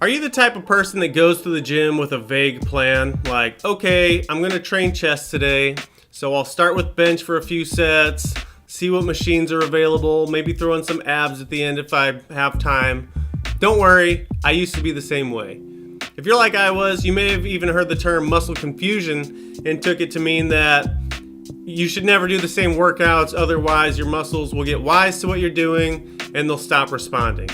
Are you the type of person that goes to the gym with a vague plan? Like, okay, I'm gonna train chest today, so I'll start with bench for a few sets, see what machines are available, maybe throw in some abs at the end if I have time. Don't worry, I used to be the same way. If you're like I was, you may have even heard the term muscle confusion and took it to mean that you should never do the same workouts, otherwise your muscles will get wise to what you're doing and they'll stop responding.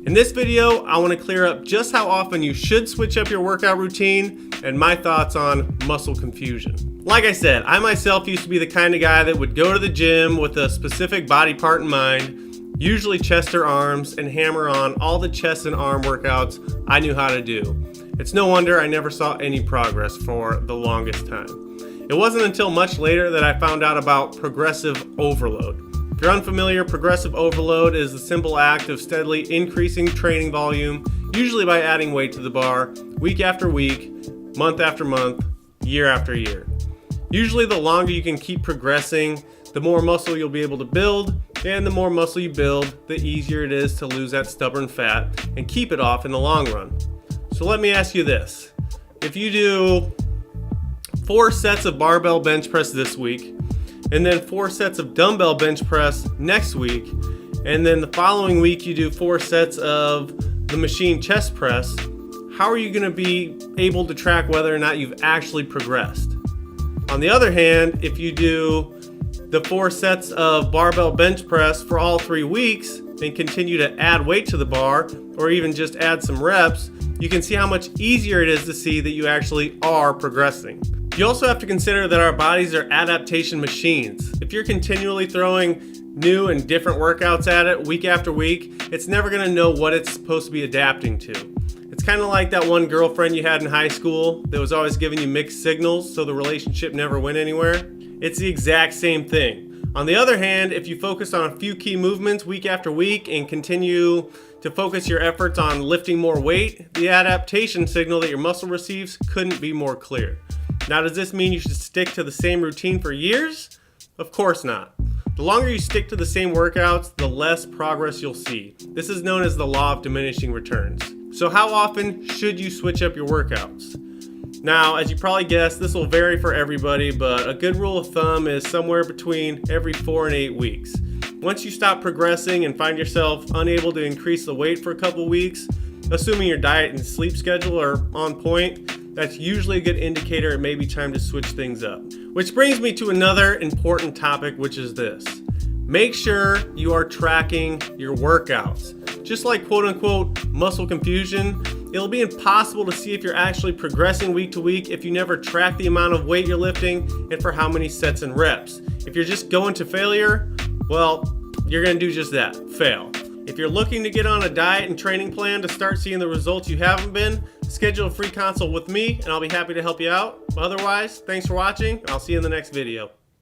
In this video, I want to clear up just how often you should switch up your workout routine and my thoughts on muscle confusion. Like I said, I myself used to be the kind of guy that would go to the gym with a specific body part in mind, usually chest or arms, and hammer on all the chest and arm workouts I knew how to do. It's no wonder I never saw any progress for the longest time. It wasn't until much later that I found out about progressive overload. If you're unfamiliar, progressive overload is the simple act of steadily increasing training volume, usually by adding weight to the bar, week after week, month after month, year after year. Usually the longer you can keep progressing, the more muscle you'll be able to build, and the more muscle you build, the easier it is to lose that stubborn fat and keep it off in the long run. So let me ask you this. If you do 4 sets of barbell bench press this week, and then 4 sets of dumbbell bench press next week, and then the following week you do 4 sets of the machine chest press, how are you going to be able to track whether or not you've actually progressed? On the other hand, if you do the 4 sets of barbell bench press for all 3 weeks and continue to add weight to the bar, or even just add some reps, you can see how much easier it is to see that you actually are progressing. You also have to consider that our bodies are adaptation machines. If you're continually throwing new and different workouts at it week after week, it's never going to know what it's supposed to be adapting to. It's kind of like that one girlfriend you had in high school that was always giving you mixed signals, so the relationship never went anywhere. It's the exact same thing. On the other hand, if you focus on a few key movements week after week and continue to focus your efforts on lifting more weight, the adaptation signal that your muscle receives couldn't be more clear. Now, does this mean you should stick to the same routine for years? Of course not. The longer you stick to the same workouts, the less progress you'll see. This is known as the law of diminishing returns. So how often should you switch up your workouts? Now, as you probably guessed, this will vary for everybody, but a good rule of thumb is somewhere between every 4 and 8 weeks. Once you stop progressing and find yourself unable to increase the weight for a couple weeks, assuming your diet and sleep schedule are on point, that's usually a good indicator it may be time to switch things up. Which brings me to another important topic, which is this. Make sure you are tracking your workouts. Just like quote unquote muscle confusion, it'll be impossible to see if you're actually progressing week to week if you never track the amount of weight you're lifting and for how many sets and reps. If you're just going to failure, well, you're gonna do just that, fail. If you're looking to get on a diet and training plan to start seeing the results you haven't been, schedule a free consult with me and I'll be happy to help you out. Otherwise, thanks for watching and I'll see you in the next video.